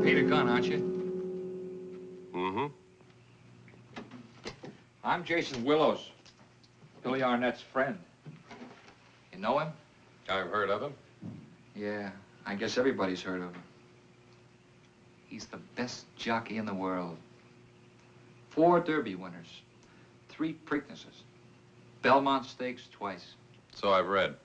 Peter Gunn, aren't you? Mm-hmm. I'm Jason Willows, Billy Arnett's friend. You know him? I've heard of him. Yeah, I guess everybody's heard of him. He's the best jockey in the world. 4 Derby winners, 3 Preaknesses, Belmont Stakes twice. So I've read.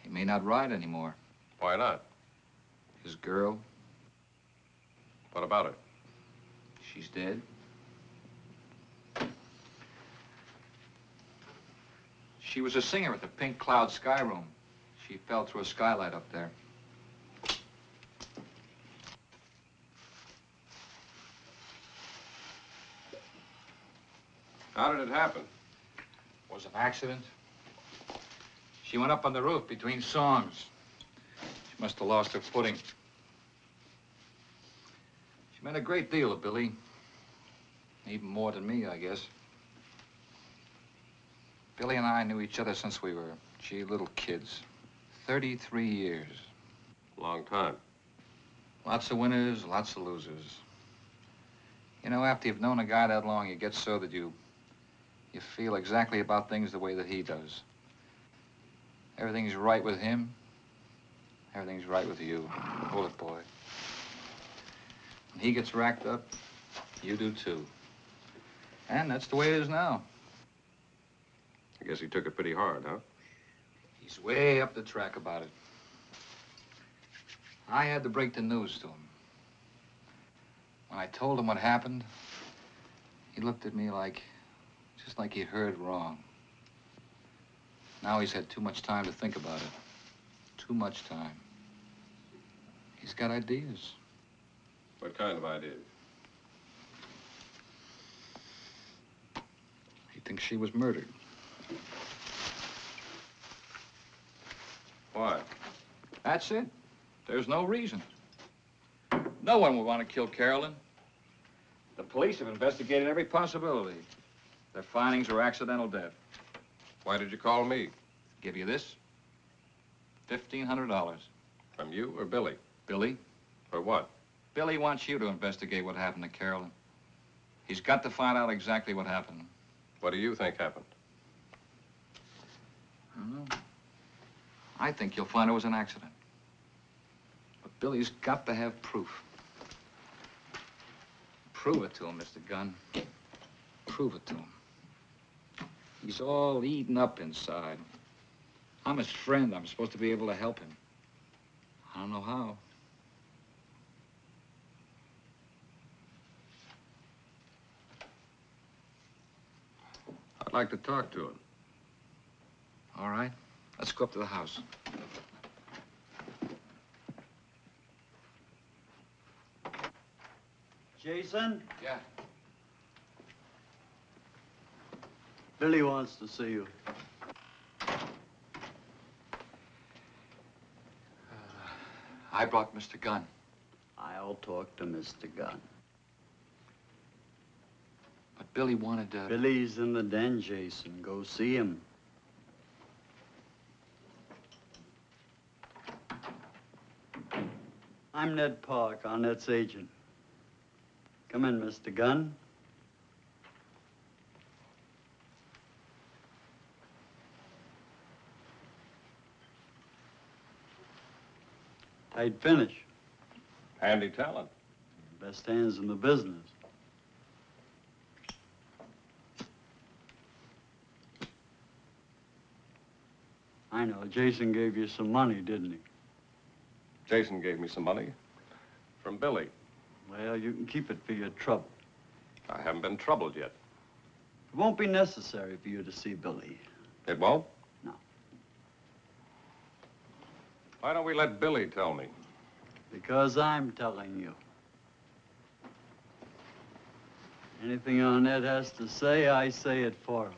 He may not ride anymore. Why not? His girl, What about her? she's dead. She was a singer at the Pink Cloud Sky Room. She fell through a skylight up there. How did it happen? It was an accident. She went up on the roof between songs. She must have lost her footing. She meant a great deal to Billy. Even more than me, I guess. Billy and I knew each other since we were, little kids. 33 years. Long time. Lots of winners, lots of losers. You know, after you've known a guy that long, you get so that you feel exactly about things the way that he does. Everything's right with him. Everything's right with you. Bullet boy. When he gets racked up, you do too. And that's the way it is now. I guess he took it pretty hard, huh? He's way up the track about it. I had to break the news to him. When I told him what happened, he looked at me just like he'd heard wrong. Now he's had too much time to think about it. Too much time. He's got ideas. What kind of ideas? He thinks she was murdered. Why? That's it. There's no reason. No one would want to kill Carolyn. The police have investigated every possibility. Their findings were accidental death. Why did you call me? Give you this. $1,500. From you or Billy? Billy? For what? Billy wants you to investigate what happened to Carolyn. He's got to find out exactly what happened. What do you think happened? I don't know. I think you'll find it was an accident. But Billy's got to have proof. Prove it to him, Mr. Gunn. Prove it to him. He's all eaten up inside. I'm his friend. I'm supposed to be able to help him. I don't know how. I'd like to talk to him. All right. Let's go up to the house. Jason? Yeah. Billy wants to see you. I brought Mr. Gunn. I'll talk to Mr. Gunn. But Billy wanted to... Billy's in the den, Jason. Go see him. I'm Ned Park, Arnett's agent. Come in, Mr. Gunn. Tight finish. Handy talent. Best hands in the business. I know. Jason gave you some money, didn't he? Jason gave me some money. From Billy. Well, you can keep it for your trouble. I haven't been troubled yet. It won't be necessary for you to see Billy. It won't? No. Why don't we let Billy tell me? Because I'm telling you. Anything Arnett has to say, I say it for him.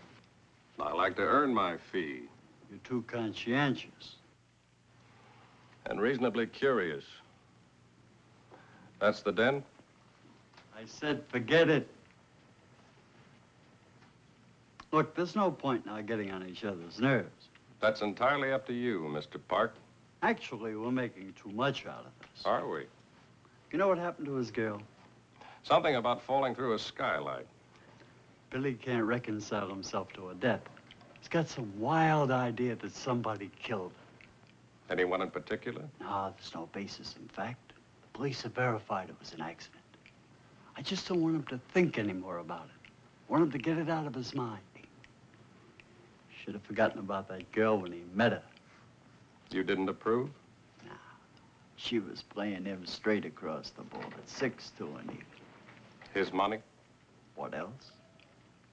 I like to earn my fee. You're too conscientious. And reasonably curious. That's the den? I said forget it. Look, there's no point now getting on each other's nerves. That's entirely up to you, Mr. Park. Actually, we're making too much out of this. Are we? You know what happened to his girl? Something about falling through a skylight. Billy can't reconcile himself to her death. He's got some wild idea that somebody killed her. Anyone in particular? No, there's no basis in fact. The police have verified it was an accident. I just don't want him to think anymore about it. I want him to get it out of his mind. Should have forgotten about that girl when he met her. You didn't approve? Nah, she was playing him straight across the board, 6-2 and even. His money? What else?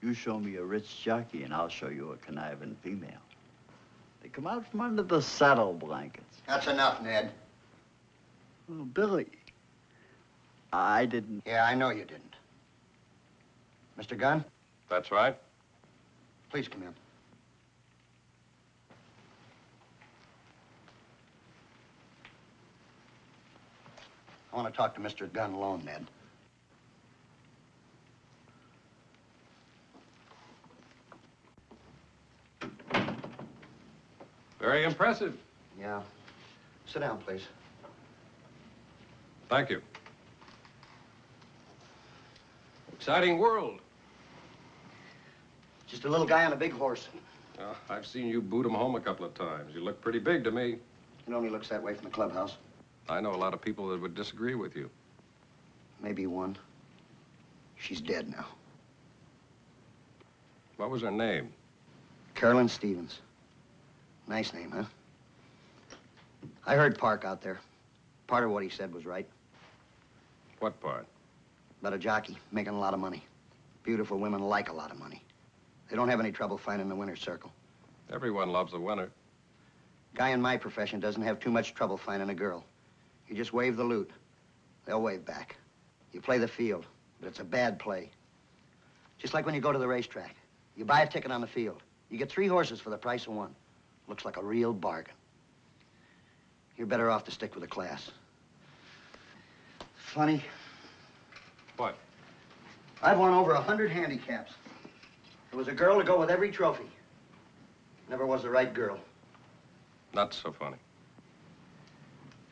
You show me a rich jockey and I'll show you a conniving female. They come out from under the saddle blankets. That's enough, Ned. Oh, Billy. I didn't. Yeah, I know you didn't. Mr. Gunn, That's right. please come in. I want to talk to Mr. Gunn alone, Ned. Very impressive. Yeah. Sit down, please. Thank you. Exciting world. Just a little guy on a big horse. I've seen you boot him home a couple of times. You look pretty big to me. It only looks that way from the clubhouse. I know a lot of people that would disagree with you. Maybe one. She's dead now. What was her name? Carolyn Stevens. Nice name, huh? I heard Park out there. Part of what he said was right. What part? About a jockey making a lot of money. Beautiful women like a lot of money. They don't have any trouble finding the winner's circle. Everyone loves a winner. Guy in my profession doesn't have too much trouble finding a girl. You just wave the loot. They'll wave back. You play the field, but it's a bad play. Just like when you go to the racetrack. You buy a ticket on the field. You get 3 horses for the price of 1. Looks like a real bargain. You're better off to stick with a class. Funny, What? I've won over 100 handicaps. There was a girl to go with every trophy. Never was the right girl. Not so funny.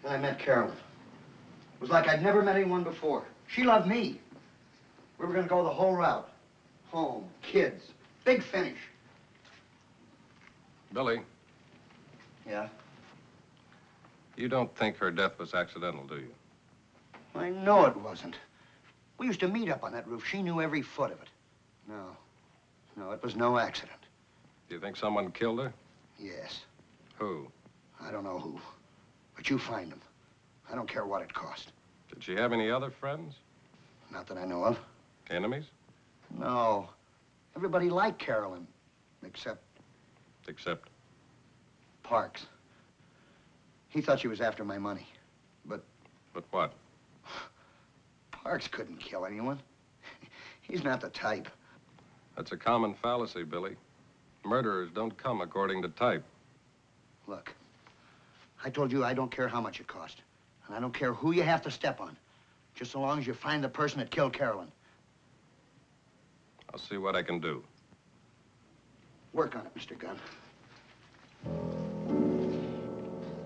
Then I met Carolyn. It was like I'd never met anyone before. She loved me. We were gonna go the whole route. Home, kids, big finish. Billy, Yeah? you don't think her death was accidental, do you? I know it wasn't. We used to meet up on that roof. She knew every foot of it. No, it was no accident. Do you think someone killed her? Yes. Who? I don't know who. But you find them. I don't care what it cost. Did she have any other friends? Not that I know of. Enemies? No. Everybody liked Carolyn. Except Except, Parks. He thought she was after my money. But but what? Parks couldn't kill anyone. He's not the type. That's a common fallacy, Billy. Murderers don't come according to type. Look, I told you I don't care how much it cost. And I don't care who you have to step on. Just so long as you find the person that killed Carolyn. I'll see what I can do. Work on it, Mr. Gunn.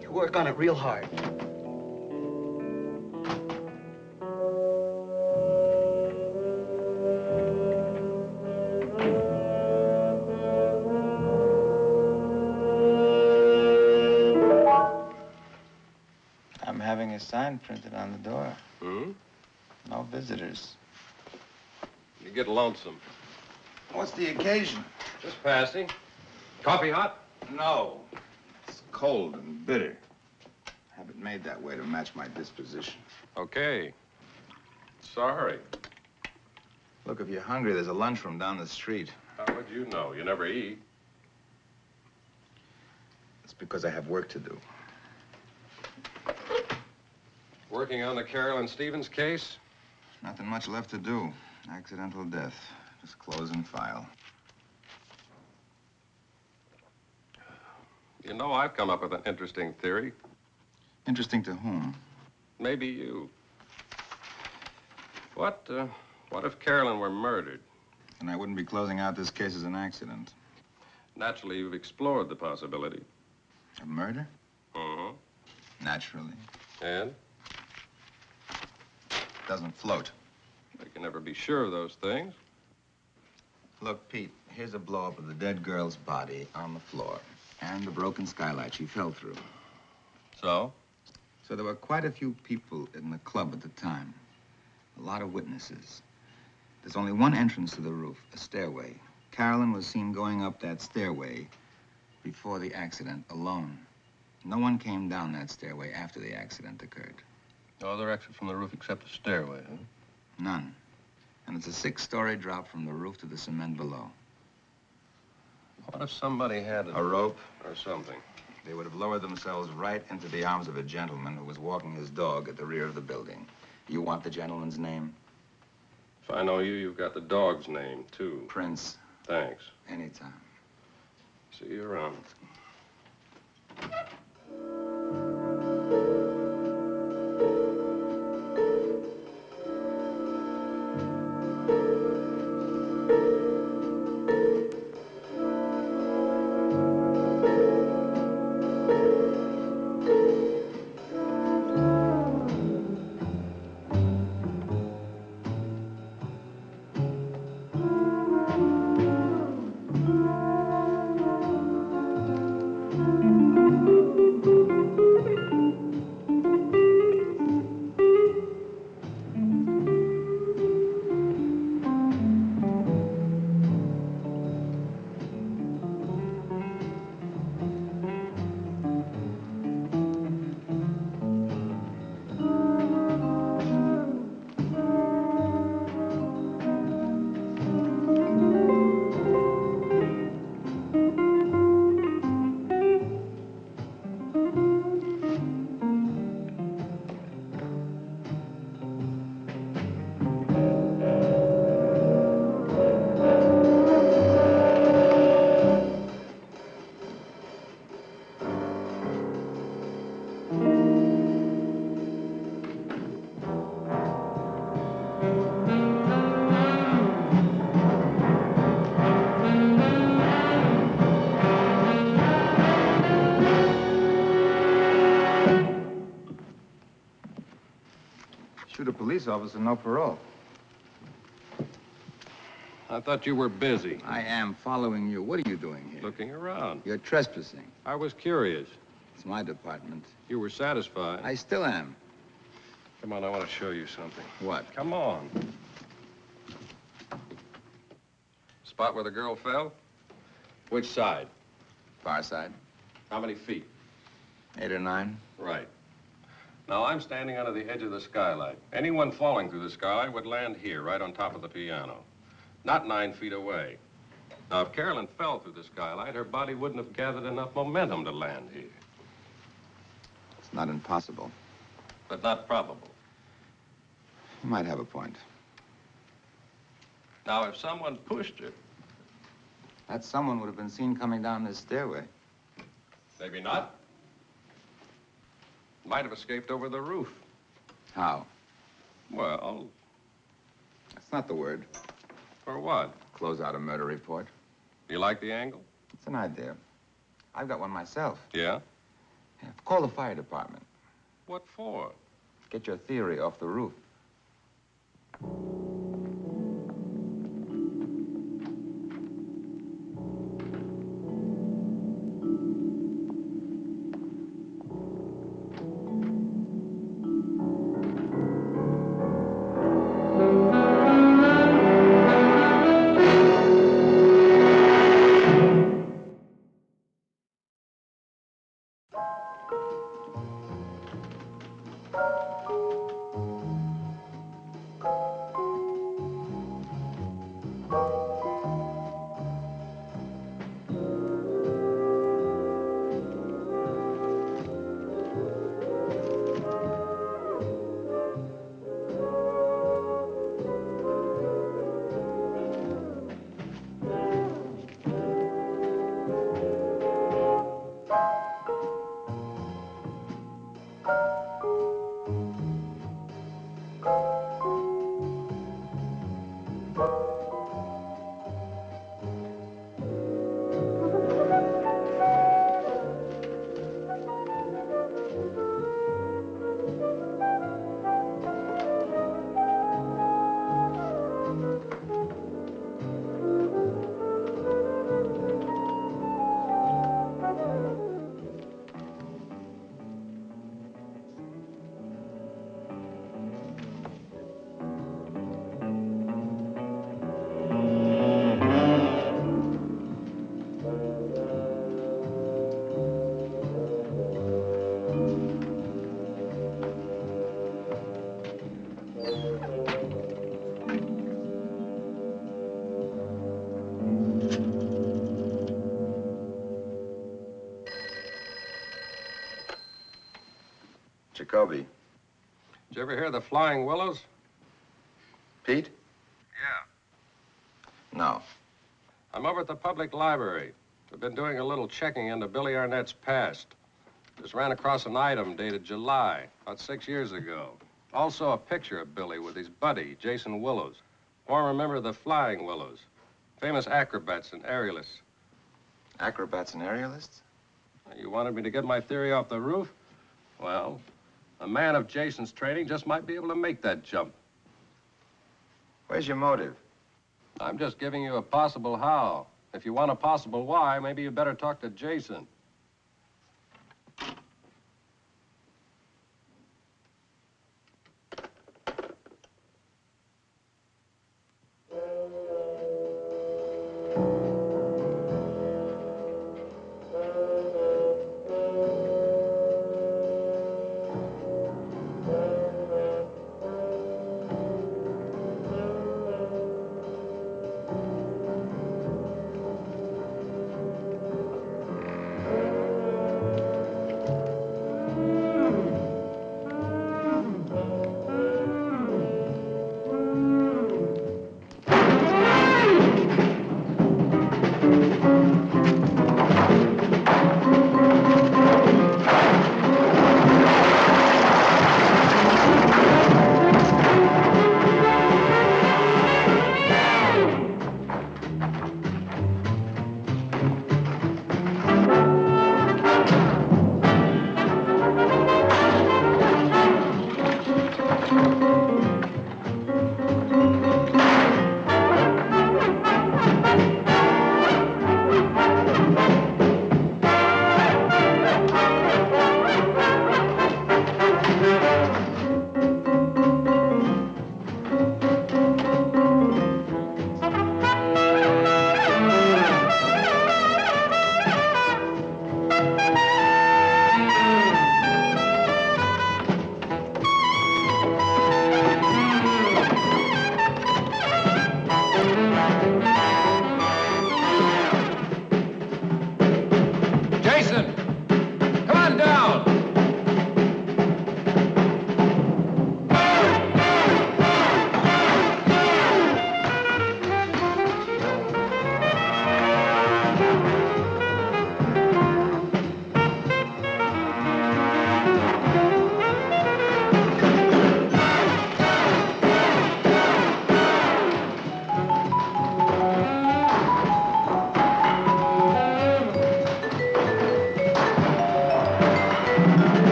You work on it real hard. I'm having a sign printed on the door. Hmm? No visitors. You get lonesome. What's the occasion? Just passing. Coffee hot? No. It's cold and bitter. Have it made that way to match my disposition. Okay. Sorry. Look, if you're hungry, there's a lunchroom down the street. How would you know? You never eat. It's because I have work to do. Working on the Carolyn Stevens case? Nothing much left to do. Accidental death. Just close and file. You know, I've come up with an interesting theory. Interesting to whom? Maybe you. What if Carolyn were murdered? And I wouldn't be closing out this case as an accident. Naturally, you've explored the possibility. A murder? Uh-huh. Naturally. And? Doesn't float. I can never be sure of those things. Look, Pete, here's a blow-up of the dead girl's body on the floor. And the broken skylight she fell through. So? So there were quite a few people in the club at the time. A lot of witnesses. There's only one entrance to the roof, a stairway. Carolyn was seen going up that stairway before the accident alone. No one came down that stairway after the accident occurred. No other exit from the roof except the stairway, huh? None. And it's a 6-story drop from the roof to the cement below. What if somebody had A rope? or something? They would have lowered themselves right into the arms of a gentleman who was walking his dog at the rear of the building. You want the gentleman's name? If I know you, you've got the dog's name, too. Prince. Thanks. Anytime. See you around. Shoot a police officer, no parole. I thought you were busy. I am following you. What are you doing here? Looking around. You're trespassing. I was curious. It's my department. You were satisfied. I still am. Come on, I want to show you something. What? Come on. Spot where the girl fell? Which side? Far side. How many feet? 8 or 9. Right. Now, I'm standing under the edge of the skylight. Anyone falling through the skylight would land here, right on top of the piano. Not 9 feet away. Now, if Carolyn fell through the skylight, her body wouldn't have gathered enough momentum to land here. It's not impossible. But not probable. You might have a point. Now, if someone pushed her, That someone would have been seen coming down this stairway. maybe not. Might have escaped over the roof. How? Well, That's not the word. for what? Close out a murder report. You like the angle? It's an idea. I've got one myself. Yeah? Yeah, call the fire department. What for? Get your theory off the roof. Jacoby. Did you ever hear of the Flying Willows? Pete? Yeah. No. I'm over at the public library. I've been doing a little checking into Billy Arnett's past. Just ran across an item dated July, about 6 years ago. Also a picture of Billy with his buddy, Jason Willows, former member of the Flying Willows, famous acrobats and aerialists. Acrobats and aerialists? You wanted me to get my theory off the roof? Well, a man of Jason's training just might be able to make that jump. Where's your motive? I'm just giving you a possible how. If you want a possible why, maybe you better talk to Jason.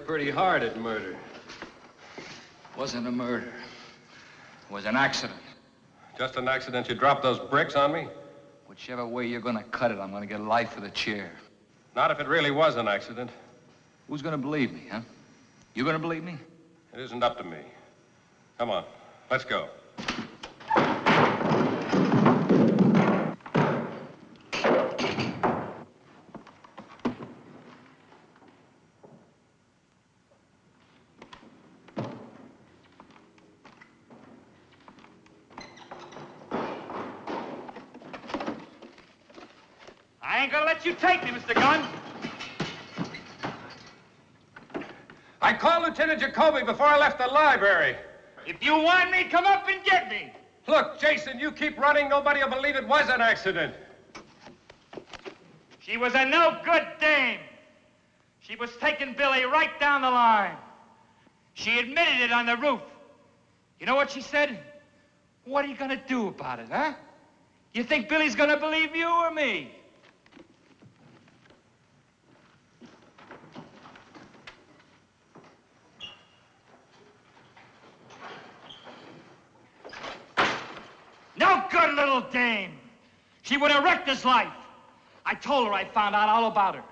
Pretty hard at murder. Wasn't a murder. It was an accident. Just an accident you dropped those bricks on me? Whichever way you're gonna cut it, I'm gonna get life for the chair. Not if it really was an accident. Who's gonna believe me, huh? You gonna believe me? It isn't up to me. Come on, let's go. I ain't gonna let you take me, Mr. Gunn. I called Lieutenant Jacoby before I left the library. If you want me, come up and get me. Look, Jason, you keep running, nobody will believe it was an accident. She was a no-good dame. She was taking Billy right down the line. She admitted it on the roof. You know what she said? What are you gonna do about it, huh? You think Billy's gonna believe you or me? No good little dame. She would have wrecked his life. I told her I found out all about her,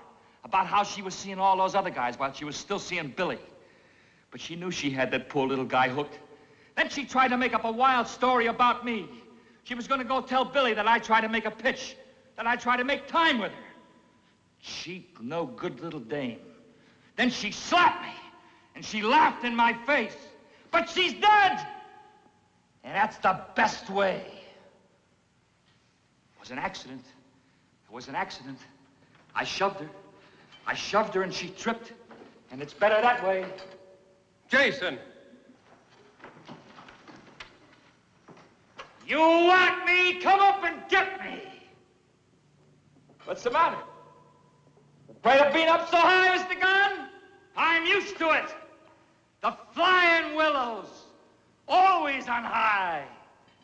about how she was seeing all those other guys while she was still seeing Billy. But she knew she had that poor little guy hooked. Then she tried to make up a wild story about me. She was going to go tell Billy that I tried to make a pitch, that I tried to make time with her. Cheap, no good little dame. Then she slapped me, and she laughed in my face. But she's dead! And that's the best way. It was an accident. It was an accident. I shoved her, and she tripped. And it's better that way. Jason! You want me? Come up and get me. What's the matter? Afraid of being up so high, Mr. Gunn? I'm used to it. The flying willows, always on high.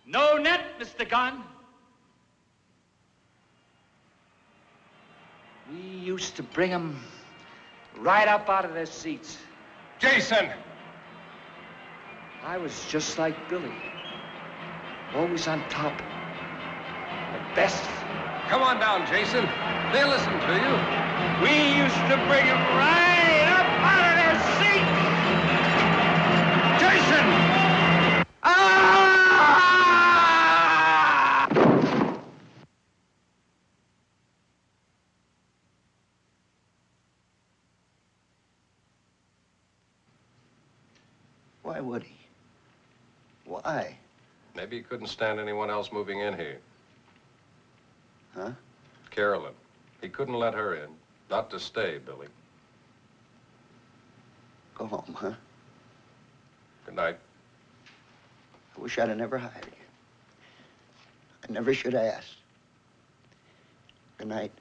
No net, Mr. Gunn. We used to bring 'em right up out of their seats. Jason! I was just like Billy. Always on top. The best. Come on down, Jason. They'll listen to you. We used to bring 'em right up out of their seats. Jason! Ah! Why would he? Why? Maybe he couldn't stand anyone else moving in here. Huh? Carolyn. He couldn't let her in. Not to stay, Billy. Go home, huh? Good night. I wish I'd have never hired you. I never should have asked. Good night.